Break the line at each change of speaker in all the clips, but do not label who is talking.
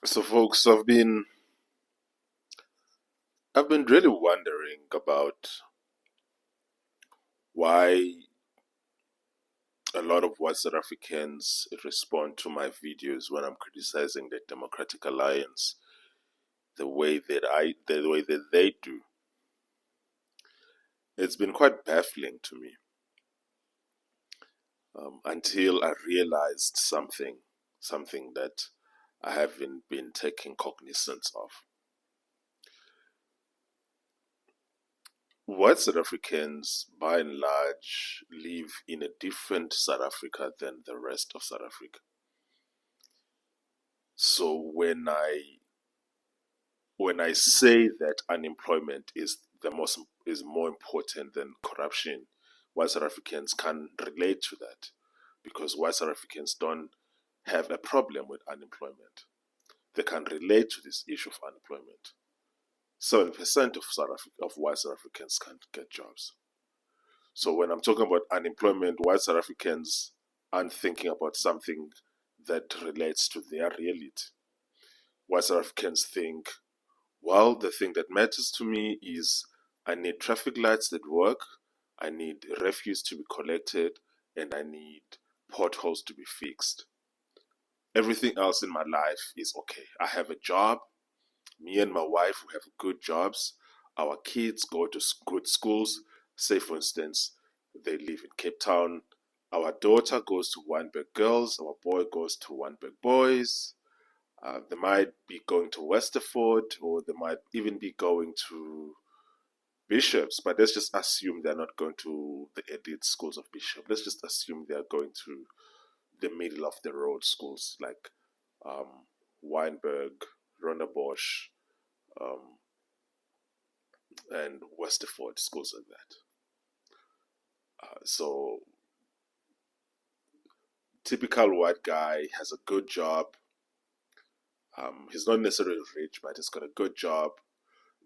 So, folks, I've been really wondering about why a lot of white South Africans respond to my videos when I'm criticizing the Democratic Alliance the way that they do. It's been quite baffling to me until I realized something that I haven't been taking cognizance of. White South Africans, by and large, live in a different South Africa than the rest of South Africa. So when I say that unemployment is more important than corruption, white South Africans can relate to that because white South Africans don't have a problem with unemployment. They can relate to this issue of unemployment. 7% of white South Africans can't get jobs. So when I'm talking about unemployment, white South Africans aren't thinking about something that relates to their reality. White South Africans think, well, the thing that matters to me is I need traffic lights that work, I need refuse to be collected, and I need potholes to be fixed. Everything else in my life is okay. I have a job. Me and my wife, we have good jobs. Our kids go to good schools. Say, for instance, they live in Cape Town. Our daughter goes to Wynberg Girls. Our boy goes to Wynberg Boys. They might be going to Westerford, or they might even be going to Bishops, but let's just assume they're not going to the elite schools of Bishop. Let's just assume they're going to the middle of the road schools like Wynberg, Rondebosch, um, and Westerford, schools like that. So, typical white guy has a good job. He's not necessarily rich, but he's got a good job.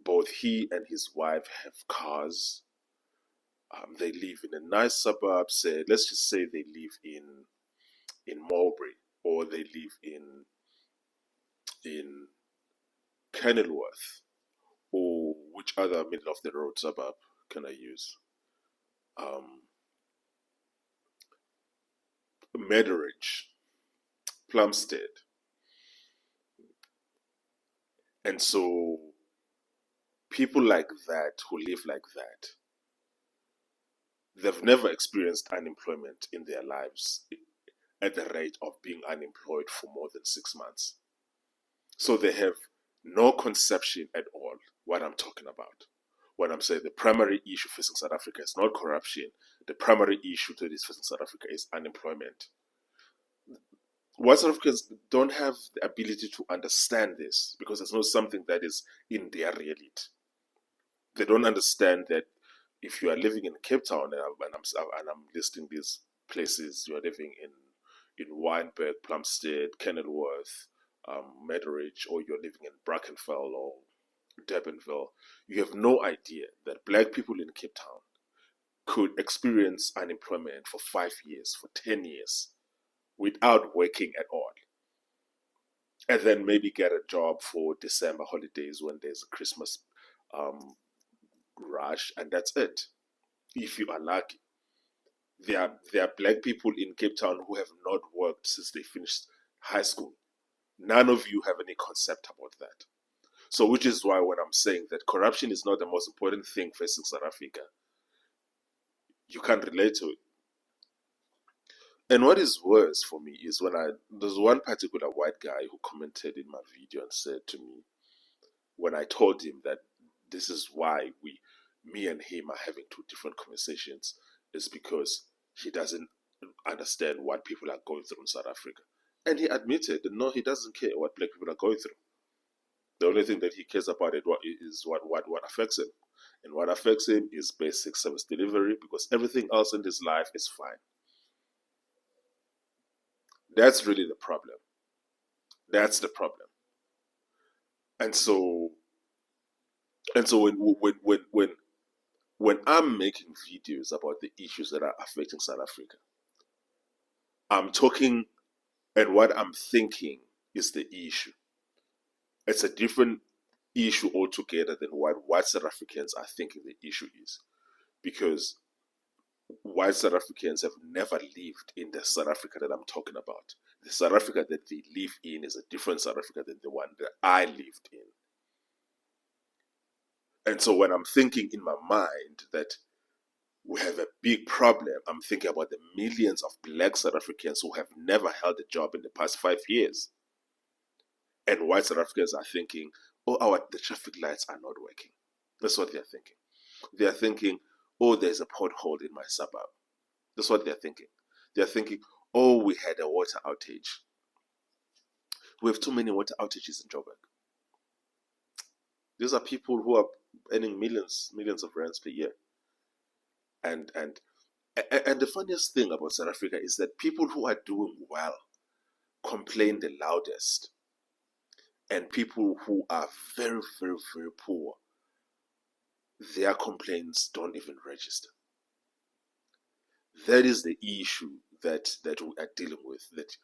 Both he and his wife have cars. They live in a nice suburb. Say, let's just say they live in Mulberry, or they live in Kenilworth, or which other middle of the road suburb can I use? Um, Meadoridge, Plumstead, and so people like that who live like that, they've never experienced unemployment in their lives at the rate of being unemployed for more than 6 months. So they have no conception at all what I'm talking about. When I'm saying the primary issue facing South Africa is not corruption, the primary issue that is facing South Africa is unemployment. White South Africans don't have the ability to understand this because it's not something that is in their reality. They don't understand that if you are living in Cape Town, and I'm listing these places, you are living in Wynberg, Plumstead, Kenilworth, Meadoridge, or you're living in Brackenfell or Durbanville, you have no idea that black people in Cape Town could experience unemployment for 5 years, for 10 years, without working at all. And then maybe get a job for December holidays when there's a Christmas um, rush, and that's it, if you are lucky. There are black people in Cape Town who have not worked since they finished high school. None of you have any concept about that. So, which is why when I'm saying that corruption is not the most important thing facing South Africa, you can relate to it. And what is worse for me is there's one particular white guy who commented in my video and said to me, when I told him that this is why me and him are having two different conversations, is because he doesn't understand what people are going through in South Africa. And he admitted that no, he doesn't care what black people are going through. The only thing that he cares about is what affects him. And what affects him is basic service delivery, because everything else in his life is fine. That's really the problem. That's the problem. And so when I'm making videos about the issues that are affecting South Africa, I'm talking, and what I'm thinking is the issue. It's a different issue altogether than what white South Africans are thinking the issue is. Because white South Africans have never lived in the South Africa that I'm talking about. The South Africa that they live in is a different South Africa than the one that I lived in. And so when I'm thinking in my mind that we have a big problem, I'm thinking about the millions of black South Africans who have never held a job in the past 5 years. And white South Africans are thinking, oh, the traffic lights are not working. That's what they're thinking. They're thinking, oh, there's a pothole in my suburb. That's what they're thinking. They're thinking, oh, we had a water outage. We have too many water outages in Joburg. These are people who are earning millions of rands per year. And the funniest thing about South Africa is that people who are doing well complain the loudest. And people who are very, very, very poor, their complaints don't even register. That is the issue that we are dealing with. That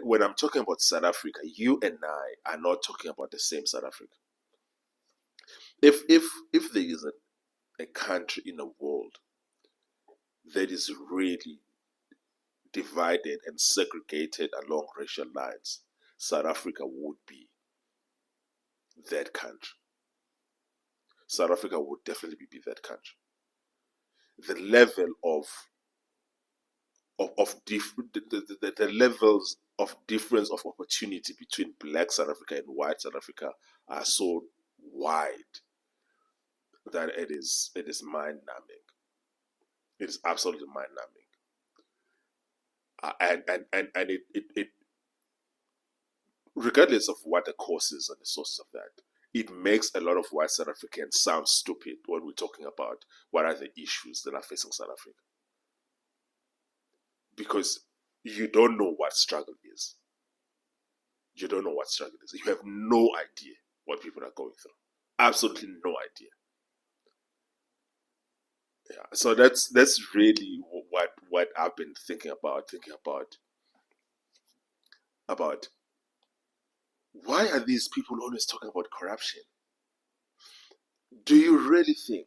when I'm talking about South Africa, you and I are not talking about the same South Africa. If there is a country in the world that is really divided and segregated along racial lines, South Africa would be that country. South Africa would definitely be that country. The level the levels of difference of opportunity between black South Africa and white South Africa are so wide that it is mind-numbing. It is absolutely mind-numbing. And it regardless of what the causes and the sources of that, it makes a lot of white South Africans sound stupid when we're talking about what are the issues that are facing South Africa. Because you don't know what struggle is. You don't know what struggle is. You have no idea what people are going through. Absolutely no idea. Yeah. So that's really what I've been thinking about why are these people always talking about corruption? Do you really think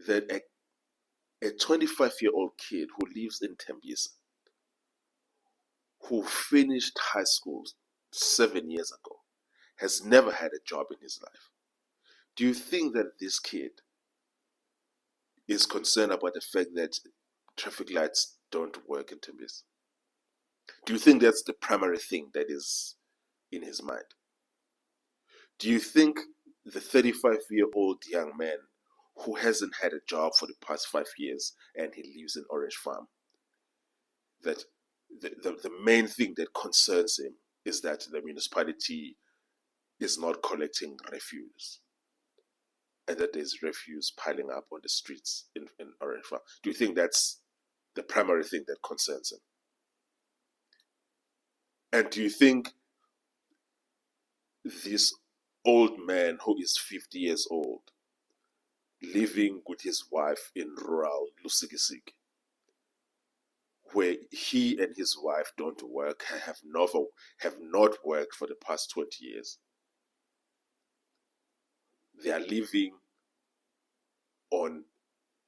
that a 25-year-old kid who lives in Tembisa, who finished high school 7 years ago, has never had a job in his life, do you think that this kid is concerned about the fact that traffic lights don't work in Tembisa? Do you think that's the primary thing that is in his mind? Do you think the 35-year-old young man who hasn't had a job for the past 5 years and he lives in Orange Farm, that the main thing that concerns him is that the municipality is not collecting refuse and that there's refuse piling up on the streets in Orange Farm? Do you think that's the primary thing that concerns him? And do you think this old man who is 50 years old, living with his wife in rural Lusikisiki, where he and his wife don't work, have not worked for the past 20 years, they are living on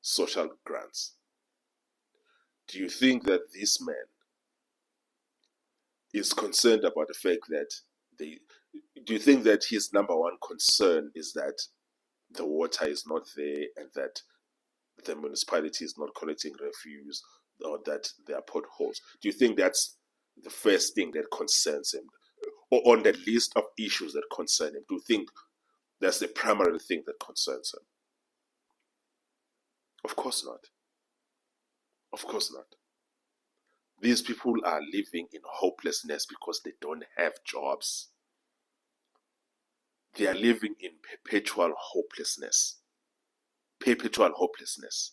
social grants. Do you think that this man is concerned about the fact that do you think that his number one concern is that the water is not there and that the municipality is not collecting refuse or that there are potholes? Do you think that's the first thing that concerns him? Or on the list of issues that concern him, do you think that's the primary thing that concerns him? Of course not. Of course not. These people are living in hopelessness because they don't have jobs. They are living in perpetual hopelessness. Perpetual hopelessness.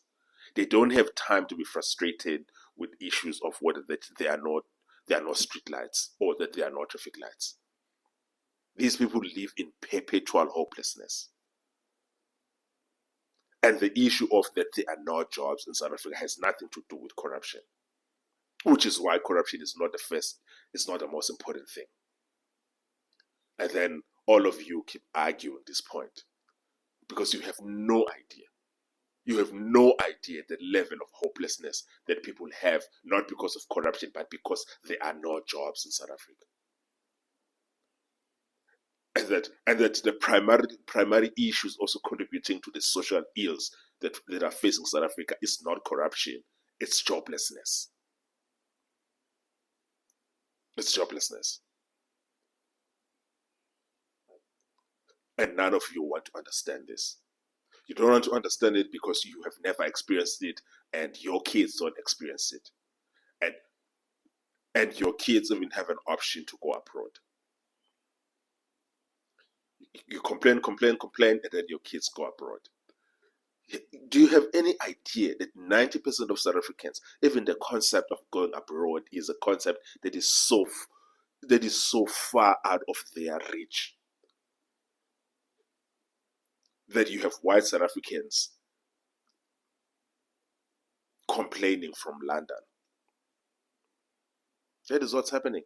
They don't have time to be frustrated with issues of whether that there are no street lights or that there are no traffic lights. These people live in perpetual hopelessness. And the issue of that there are no jobs in South Africa has nothing to do with corruption, which is why corruption is not the most important thing. And then all of you keep arguing this point because you have no idea. You have no idea the level of hopelessness that people have, not because of corruption, but because there are no jobs in South Africa. And that the primary issues also contributing to the social ills that are facing South Africa is not corruption, it's joblessness. It's joblessness. And none of you want to understand this. You don't want to understand it because you have never experienced it and your kids don't experience it. And and your kids even have an option to go abroad. You complain, and then your kids go abroad. Do you have any idea that 90% of South Africans, even the concept of going abroad is a concept that is so far out of their reach, that you have white South Africans complaining from London? That is what's happening.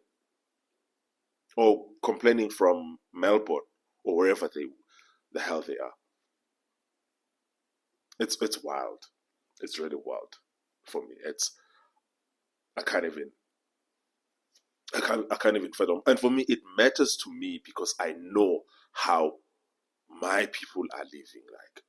Or complaining from Melbourne or wherever the hell they are. It's wild. It's really wild for me. I can't even fathom. And for me, it matters to me because I know how my people are living. Like,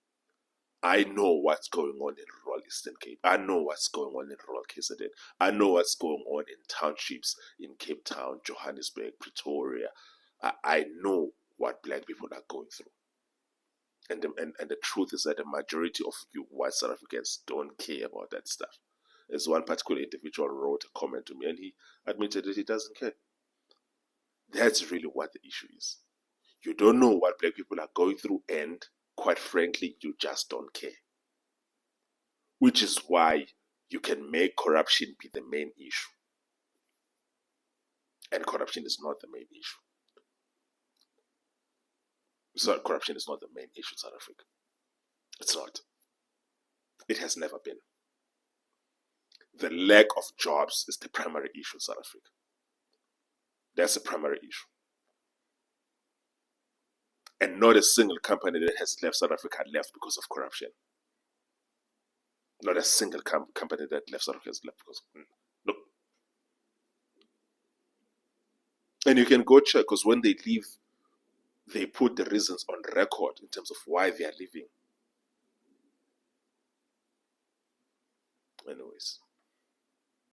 I know what's going on in rural Eastern Cape. I know what's going on in rural KZN. I know what's going on in townships in Cape Town, Johannesburg, Pretoria. I know what black people are going through. And the truth is that the majority of you white South Africans don't care about that stuff. As one particular individual wrote a comment to me, and he admitted that he doesn't care. That's really what the issue is. You don't know what black people are going through, and quite frankly, you just don't care. Which is why you can make corruption be the main issue. And corruption is not the main issue. So corruption is not the main issue in South Africa. It's not. It has never been. The lack of jobs is the primary issue in South Africa. That's the primary issue. And not a single company that has left South Africa left because of corruption. Not a single company that left South Africa has left because no. And you can go check, because when they leave, they put the reasons on record in terms of why they are leaving. Anyways.